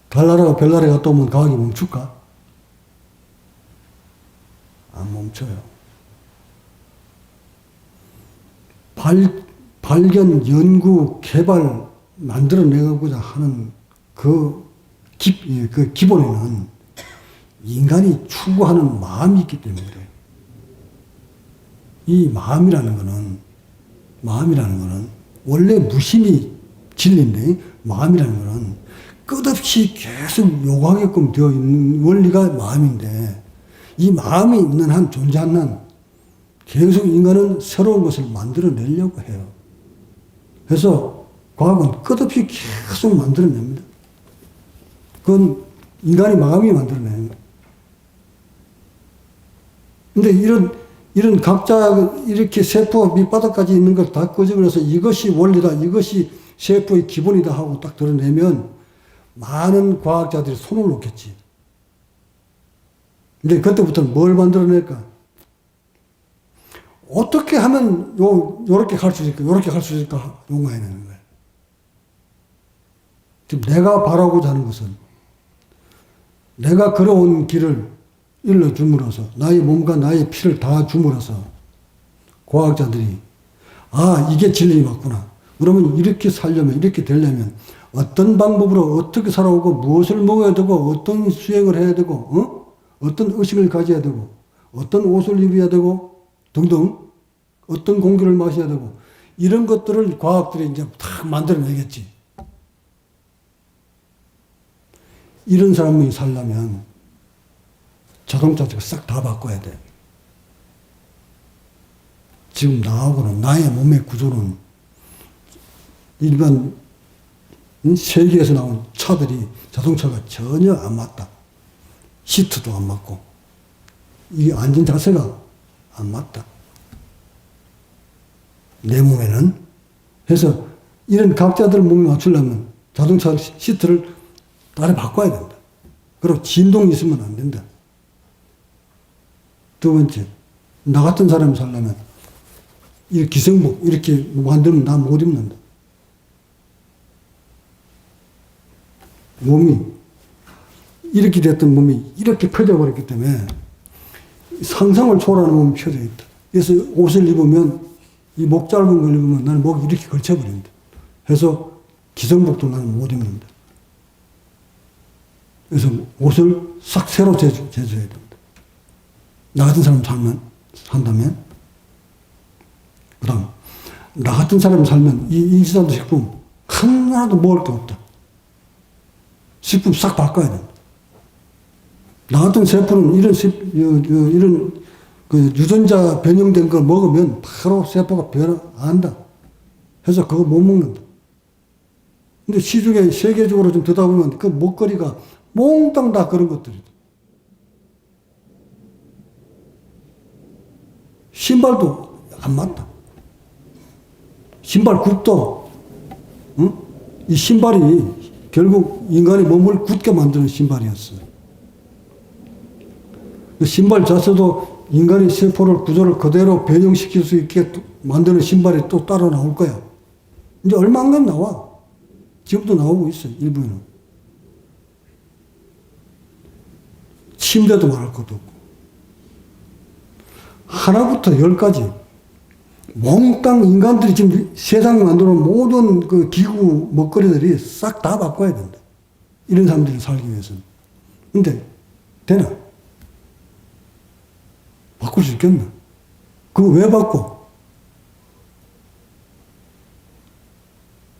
B: 달나라가 별나라에 갔다 오면 과학이 멈출까? 안 멈춰요. 발견, 연구, 개발, 만들어내고자 하는 그 기본에는 인간이 추구하는 마음이 있기 때문에 그래요. 이 마음이라는 거는 원래 무심이 진리인데, 마음이라는 거는 끝없이 계속 요구하게끔 되어 있는 원리가 마음인데, 이 마음이 있는 한, 존재하는 한 계속 인간은 새로운 것을 만들어내려고 해요. 그래서 과학은 끝없이 계속 만들어냅니다. 그건 인간의 마음이 만들어내는 거예요. 근데 이런 각자 이렇게 세포 밑바닥까지 있는 걸 다 끄집어내서 이것이 원리다, 이것이 세포의 기본이다 하고 딱 드러내면 많은 과학자들이 손을 놓겠지. 근데 그때부터는 뭘 만들어낼까? 어떻게 하면 요렇게 갈 수 있을까? 요렇게 갈 수 있을까? 연구해내는 거예요. 지금 내가 바라고자 하는 것은 내가 걸어온 길을 일러줌으로써 나의 몸과 나의 피를 다 줌으로써 과학자들이 이게 진리 맞구나. 그러면 이렇게 살려면, 이렇게 되려면 어떤 방법으로 어떻게 살아오고 무엇을 먹어야 되고 어떤 수행을 해야 되고 어떤 의식을 가져야 되고 어떤 옷을 입어야 되고 등등 어떤 공기를 마셔야 되고 이런 것들을 과학들이 이제 다 만들어내겠지. 이런 사람이 살려면 자동차 싹 다 바꿔야 돼. 지금 나하고는 나의 몸의 구조는 일반 세계에서 나온 차들이 자동차가 전혀 안 맞다. 시트도 안 맞고 이 앉은 자세가 안 맞다. 내 몸에는. 그래서 이런 각자들 몸에 맞추려면 자동차 시트를 따로 바꿔야 된다. 그리고 진동이 있으면 안 된다. 두 번째, 나 같은 사람이 살려면 이 기성복 이렇게 만들면 나 못 입는다. 몸이 이렇게 됐던 몸이 이렇게 펴져버렸기 때문에 상상을 초월하는 몸이 펴져 있다. 그래서 옷을 입으면 이 목 짧은 걸 입으면 나는 목이 이렇게 걸쳐버린다. 그래서 기성복도 나는 못 입는다. 그래서 옷을 싹 새로 제조해야 된다. 나 같은 사람 산다면, 그 다음, 나 같은 사람이 살면 이 인지산도 식품 하나도 먹을 게 없다. 식품 싹 바꿔야 된다. 나 같은 세포는 이런 그 유전자 변형된 걸 먹으면 바로 세포가 안다. 해서 그거 못 먹는다. 근데 시중에 세계적으로 좀 듣다 보면 그 먹거리가 몽땅 다 그런 것들이다. 신발도 안 맞다. 신발 굽도, 이 신발이 결국 인간의 몸을 굳게 만드는 신발이었어. 그 신발 자체도 인간의 세포를, 구조를 그대로 변형시킬 수 있게 만드는 신발이 또 따로 나올 거야. 이제 얼마 안 가면 나와. 지금도 나오고 있어, 일부에는. 침대도 말할 것도 없고. 하나부터 열까지 몽땅 인간들이 지금 세상에 만들어 놓은 모든 그 기구 먹거리들이 싹 다 바꿔야 된다. 이런 사람들이 살기 위해서는. 근데 되나? 바꿀 수 있겠나? 그거 왜 바꿔?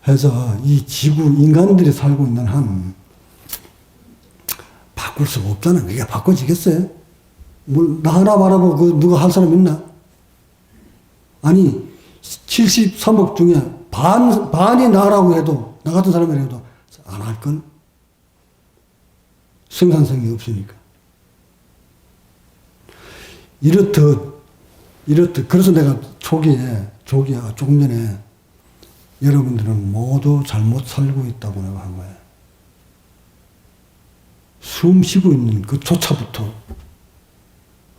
B: 해서 이 지구 인간들이 살고 있는 한 바꿀 수가 없잖아. 그게 바꿔지겠어요? 나 하나 바라보고 누가 할 사람 있나? 아니 73억 중에 반이 나라고 해도, 나 같은 사람이라 해도 안 할걸? 생산성이 없으니까. 이렇듯 그래서 내가 조금 전에 여러분들은 모두 잘못 살고 있다고 내가 한 거야. 숨 쉬고 있는 그 조차부터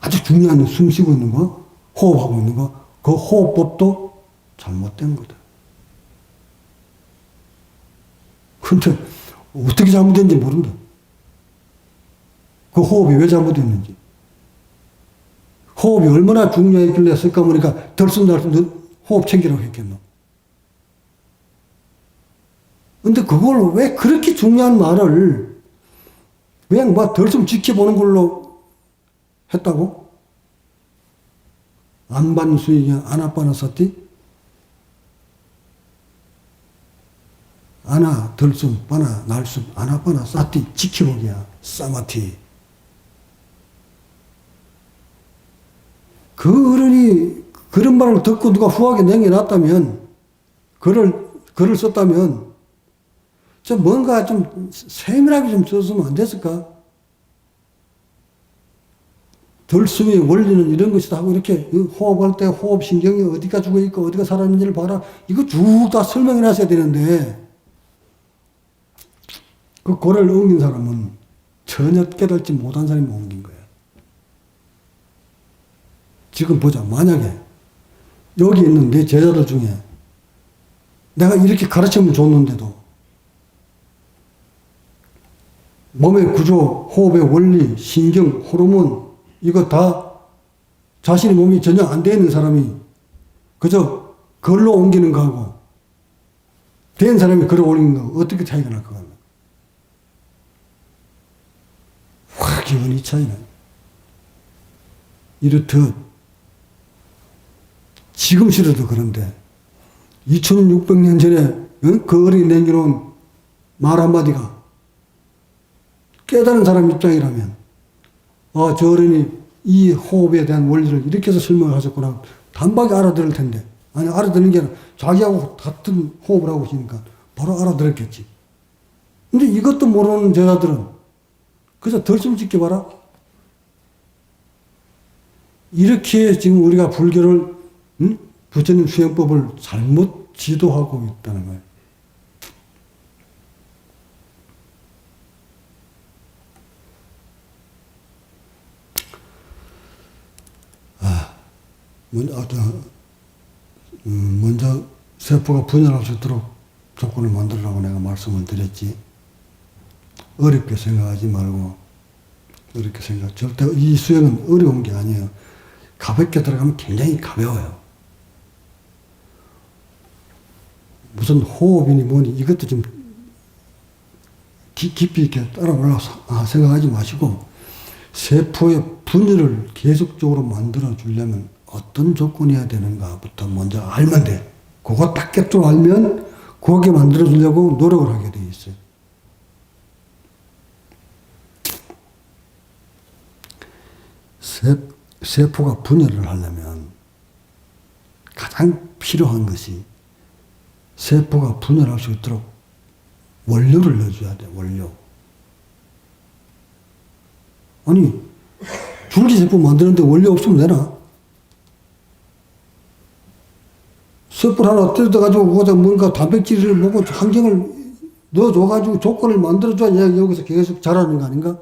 B: 아주 중요한 숨 쉬고 있는 거, 호흡하고 있는 거, 그 호흡법도 잘못된 거다. 근데 어떻게 잘못된지 모른다. 그 호흡이 왜 잘못됐는지. 호흡이 얼마나 중요했길래 쓸까 보니까 덜숨덜숨 호흡 챙기라고 했겠노. 근데 그걸 왜 그렇게 중요한 말을 그냥 뭐 덜숨 지켜보는 걸로 했다고? 안반수익이 아나빠나사티? 아나 덜숨 빠나 날숨 아나빠나 사티 지켜보기야 사마티. 그 어른이 그런 말을 듣고 누가 후하게 남겨놨다면 글을 썼다면 좀 뭔가 좀 세밀하게 좀 썼으면 안 됐을까? 덜숨의 원리는 이런 것이다 하고 이렇게 호흡할 때 호흡 신경이 어디가 죽어있고 어디가 살아있는지를 봐라. 이거 쭉 다 설명해 놨어야 되는데 그 고를 옮긴 사람은 전혀 깨닫지 못한 사람이 옮긴 거야. 지금 보자. 만약에 여기 있는 내 제자들 중에 내가 이렇게 가르치면 줬는데도 몸의 구조, 호흡의 원리, 신경, 호르몬 이거 다 자신의 몸이 전혀 안 돼 있는 사람이 그저 글로 옮기는 거하고 된 사람이 글을 올리는 거 어떻게 차이가 날 것 같나? 확연히 차이나. 이렇듯 지금 시대도 그런데 2600년 전에 그 어린이 남겨놓은 말 한마디가 깨달은 사람 입장이라면 저 어른이 이 호흡에 대한 원리를 이렇게 해서 설명을 하셨구나. 단박에 알아들을 텐데. 아니 알아듣는 게 아니라 자기하고 같은 호흡을 하고 있으니까 바로 알아들었겠지. 근데 이것도 모르는 제자들은 그래서 덜숨 지켜봐라. 이렇게 지금 우리가 불교를 부처님 수행법을 잘못 지도하고 있다는 거예요. 먼저 세포가 분열할 수 있도록 조건을 만들라고 내가 말씀을 드렸지. 어렵게 생각하지 말고 어렵게 절대 이 수행은 어려운 게 아니에요. 가볍게 들어가면 굉장히 가벼워요. 무슨 호흡이니 뭐니 이것도 좀 깊이 있게 따라 올라서 생각하지 마시고 세포의 분열을 계속적으로 만들어 주려면 어떤 조건이어야 되는가부터 먼저 알면 돼. 그거 딱 깨뚫 알면 그렇게 만들어 주려고 노력을 하게 돼 있어요. 세포가 분열을 하려면 가장 필요한 것이 세포가 분열할 수 있도록 원료를 넣어줘야 돼, 원료. 아니, 줄기세포 만드는데 원료 없으면 되나? 숯불 하나 뜯어가지고 거기다 뭔가 단백질을 먹고 환경을 넣어줘가지고 조건을 만들어줘야 여기서 계속 자라는 거 아닌가?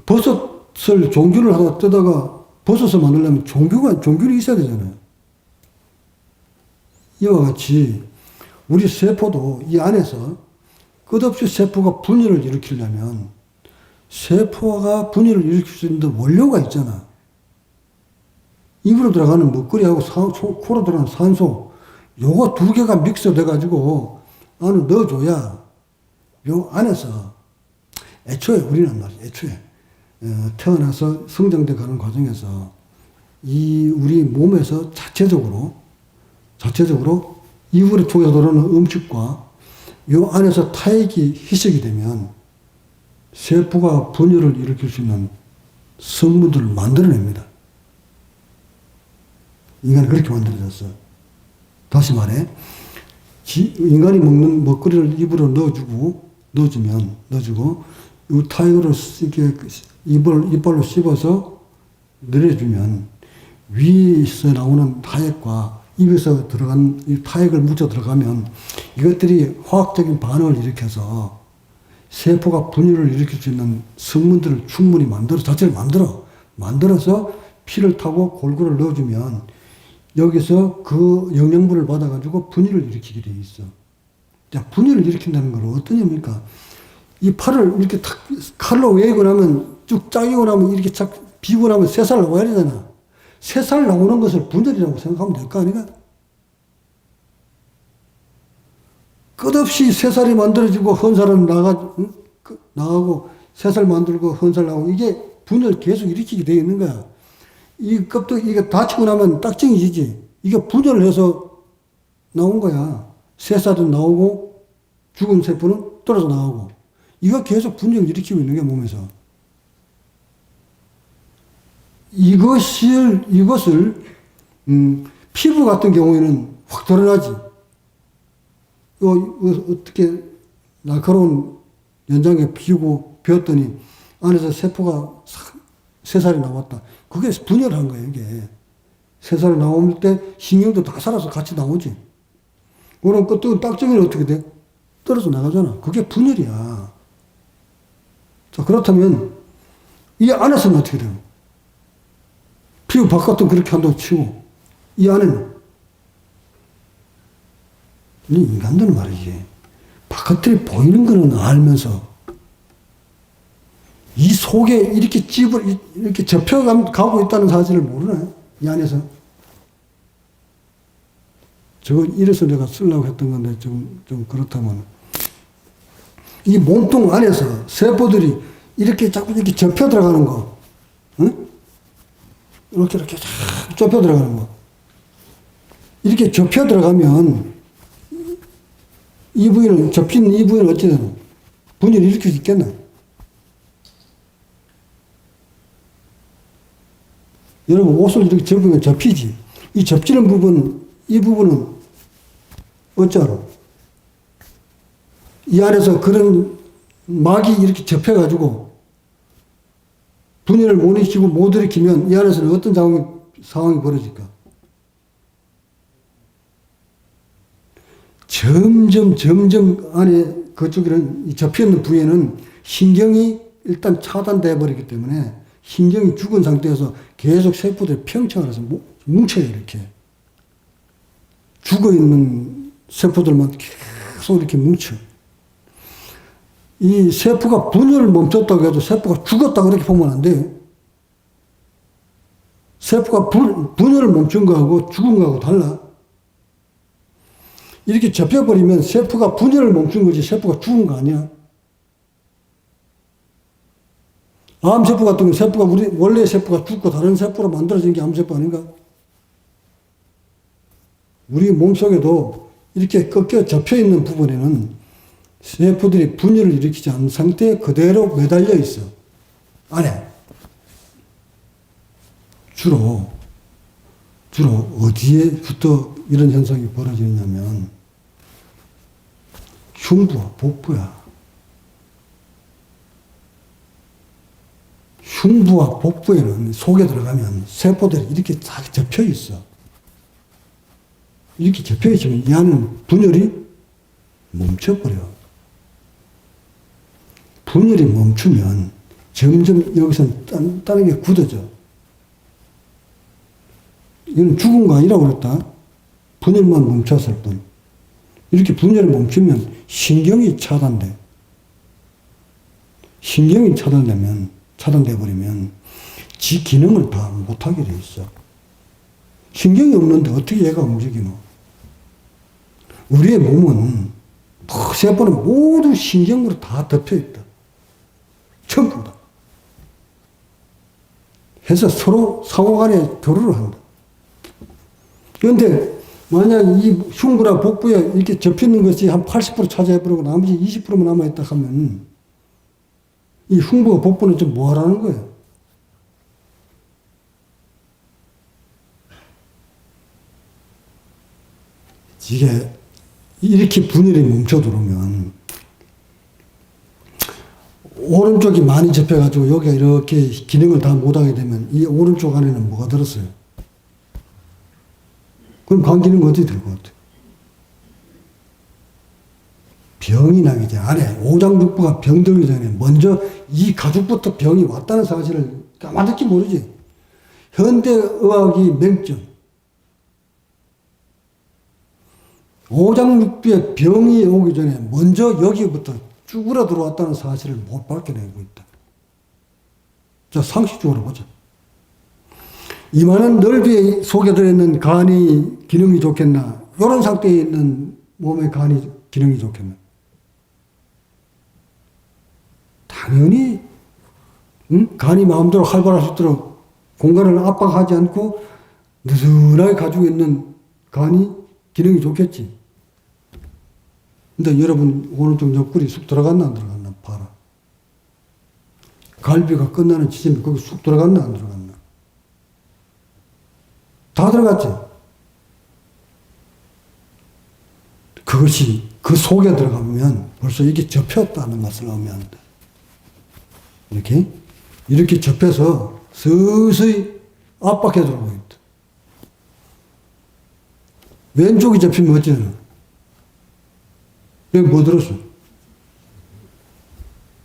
B: 버섯을 종균을 하나 뜯다가 버섯을 만들려면 종균이 있어야 되잖아요. 이와 같이 우리 세포도 이 안에서 끝없이 세포가 분열을 일으키려면 세포가 분열을 일으킬 수 있는 원료가 있잖아. 입으로 들어가는 먹거리하고 코로 들어가는 산소, 요거 두 개가 믹스돼 가지고 안에 넣어줘야 요 안에서 애초에 우리는 말이야. 애초에 태어나서 성장돼 가는 과정에서 이 우리 몸에서 자체적으로 입으로 통해서 들어오는 음식과 요 안에서 타액이 희석이 되면 세포가 분열을 일으킬 수 있는 성분들을 만들어냅니다. 인간은 그렇게 만들어졌어. 다시 말해, 인간이 먹는 먹거리를 입으로 넣어주고, 이 타액으로 이렇게 이빨로 씹어서 내려주면, 위에서 나오는 타액과 입에서 들어간 이 타액을 묻혀 들어가면 이것들이 화학적인 반응을 일으켜서 세포가 분열을 일으킬 수 있는 성분들을 충분히 자체를 만들어서 피를 타고 골고루 넣어주면 여기서 그 영양분을 받아가지고 분열을 일으키게 돼 있어. 자, 분열을 일으킨다는 건 어떤 의미입니까? 이 팔을 이렇게 탁 칼로 외고 나면 쭉 짜기고 나면 이렇게 착 비고 나면 새살 나와야 되잖아. 새살 나오는 것을 분열이라고 생각하면 될 거 아니가? 끝없이 새살이 만들어지고 헌살은 나가고 새살 만들고 헌살 나오고 이게 분열 계속 일으키게 되어 있는 거야. 이 껍데기 이게 다치고 나면 딱정이지지. 이게 분열을 해서 나온 거야. 새살은 나오고 죽은 세포는 떨어져 나오고 이거 계속 분열을 일으키고 있는 게 몸에서. 이것을 피부 같은 경우에는 확 드러나지. 어떻게 날카로운 연장에 비우고 베었더니 안에서 세포가 새살이 나왔다. 그게 분열한 거예요, 이게. 새살이 나올 때 신경도 다 살아서 같이 나오지. 그럼 그 딱정이는 어떻게 돼? 떨어져 나가잖아. 그게 분열이야. 자, 그렇다면 이 안에서는 어떻게 돼요? 피부 바깥은 그렇게 한다고 치고 이 안에는 이 인간들은 말이지. 바깥에 보이는 거는 알면서 이 속에 이렇게 이렇게 접혀가고 있다는 사실을 모르네. 이 안에서. 저거 이래서 내가 쓰려고 했던 건데 좀 그렇다면 이 몸통 안에서 세포들이 이렇게 자꾸 이렇게 접혀 들어가는 거. 응? 이렇게 쫙 접혀 들어가는 거. 이렇게 접혀 들어가면 접힌 이 부위는 어찌되나? 분열을 일으킬 수 있겠나? 여러분, 옷을 이렇게 접으면 접히지. 이 접지는 부분, 이 부분은 어쩌로? 이 안에서 그런 막이 이렇게 접혀가지고 분열을 못 일으키고 못 일으키면 이 안에서는 어떤 상황이 벌어질까? 점점 안에 그쪽에는 접혀있는 부위에는 신경이 일단 차단되어 버리기 때문에 신경이 죽은 상태에서 계속 세포들이 평창을 해서 뭉쳐요, 이렇게. 죽어있는 세포들만 계속 이렇게 뭉쳐. 이 세포가 분열을 멈췄다고 해도 세포가 죽었다 그렇게 보면 안 돼요. 세포가 분열을 멈춘 거하고 죽은 거하고 달라. 이렇게 접혀버리면 세포가 분열을 멈춘 거지 세포가 죽은 거 아니야. 암세포 같은 경우 세포가 원래 세포가 죽고 다른 세포로 만들어진 게 암세포 아닌가? 우리 몸속에도 이렇게 꺾여 접혀있는 부분에는 세포들이 분열을 일으키지 않은 상태에 그대로 매달려 있어. 안에. 주로 어디에부터 이런 현상이 벌어지냐면 흉부와 복부야. 흉부와 복부에는 속에 들어가면 세포들이 이렇게 잘 접혀 있어. 이렇게 접혀 있으면 이 안은 분열이 멈춰버려. 분열이 멈추면 점점 여기서는 다른 게 굳어져. 이건 죽은 거 아니라고 그랬다. 분열만 멈췄을 뿐. 이렇게 분열이 멈추면 신경이 차단돼. 신경이 차단돼 버리면 지 기능을 다 못하게 돼 있어. 신경이 없는데 어떻게 얘가 움직이노? 우리의 몸은 세포는 모두 신경으로 다 덮여 있다. 전부 다. 해서 서로 상호간에 교류를 한다. 그런데 만약 이 흉부나 복부에 이렇게 접히는 것이 한 80% 차지해버리고 나머지 20%만 남아있다 하면 이 흉부와 복부는 좀 뭐 하라는 거예요? 이게 이렇게 분열이 멈춰들어오면 오른쪽이 많이 접혀가지고 여기가 이렇게 기능을 다 못하게 되면 이 오른쪽 안에는 뭐가 들었어요? 그럼 간 기능이 어떻게 될 것 같아요? 병이 나기 전에, 안에 오장육부가 병들기 전에 먼저 이 가죽부터 병이 왔다는 사실을 까마득히 모르지. 현대의학이 맹점. 오장육부에 병이 오기 전에 먼저 여기부터 쭈그러 들어왔다는 사실을 못 밝혀내고 있다. 자, 상식적으로 보자. 이만한 넓이에 속에 들어있는 간이 기능이 좋겠나? 이런 상태에 있는 몸의 간이 기능이 좋겠나? 당연히 간이 마음대로 활발할 수 있도록 공간을 압박하지 않고 느슨하게 가지고 있는 간이 기능이 좋겠지. 근데 여러분 오른쪽 옆구리 쑥 들어갔나 안 들어갔나 봐라. 갈비가 끝나는 지점이 거기 쑥 들어갔나 안 들어갔나. 다 들어갔지. 그것이 그 속에 들어가면 벌써 이게 접혔다는 것을 의미한다. 이렇게 접해서 서서히 압박해 들어오고 있다. 왼쪽이 접히면 어쩌나? 여기 뭐 들었어?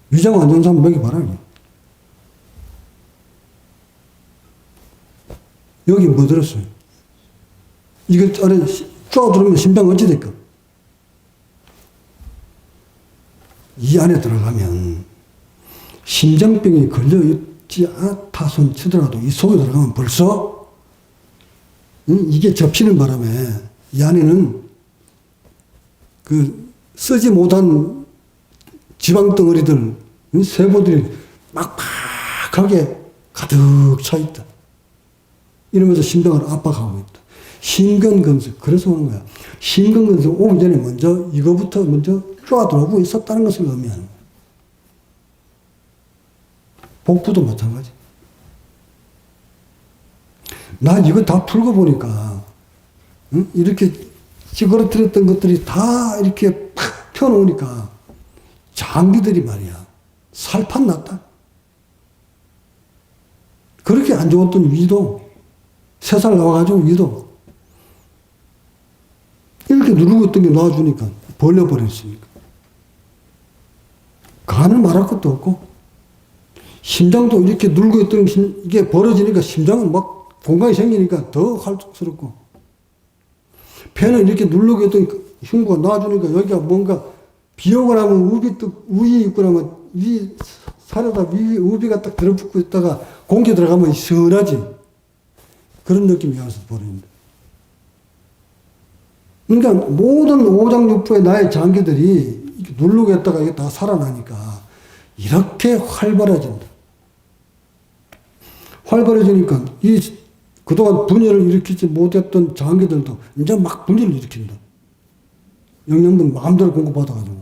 B: 위장 안전상 여기 봐라. 여기 뭐 들었어요? 이거 안에 쪼아 들어오면 심장 어찌 될까? 이 안에 들어가면 심장병이 걸려있지 않다 손 치더라도 이 속에 들어가면 벌써 이게 접히는 바람에 이 안에는 그 쓰지 못한 지방덩어리들, 세포들이 막팍하게 가득 차 있다. 이러면서 심장을 압박하고 있다. 심근경색, 그래서 오는 거야. 심근경색 오기 전에 먼저 이거부터 먼저 쪼아 들어오고 있었다는 것을 의미하는 거야. 복부도 마찬가지. 나 이거 다 풀고 보니까, 이렇게 찌그러뜨렸던 것들이 다 이렇게 팍 펴놓으니까 장기들이 말이야. 살판 났다. 그렇게 안 좋았던 위도, 3살 나와가지고 위도, 이렇게 누르고 있던 게 놔주니까 벌려버렸으니까. 간을 말할 것도 없고, 심장도 이렇게 눌고 있던 이게 벌어지니까 심장은 막 공간이 생기니까 더 활동스럽고, 폐는 이렇게 누르고 있던 흉부가 놔주니까 여기가 뭔가 비 오고 나면 우이 있고 나면 살에다 우비가 딱 들어붙고 있다가 공기 들어가면 시원하지. 그런 느낌이 와서 벌어진다. 그러니까 모든 오장육부의 나의 장기들이 이렇게 누르고 있다가 이게 다 살아나니까 이렇게 활발해진다. 활발해지니까 그동안 분열을 일으키지 못했던 장기들도 이제 막 분열을 일으킨다. 영양분 마음대로 공급받아가지고.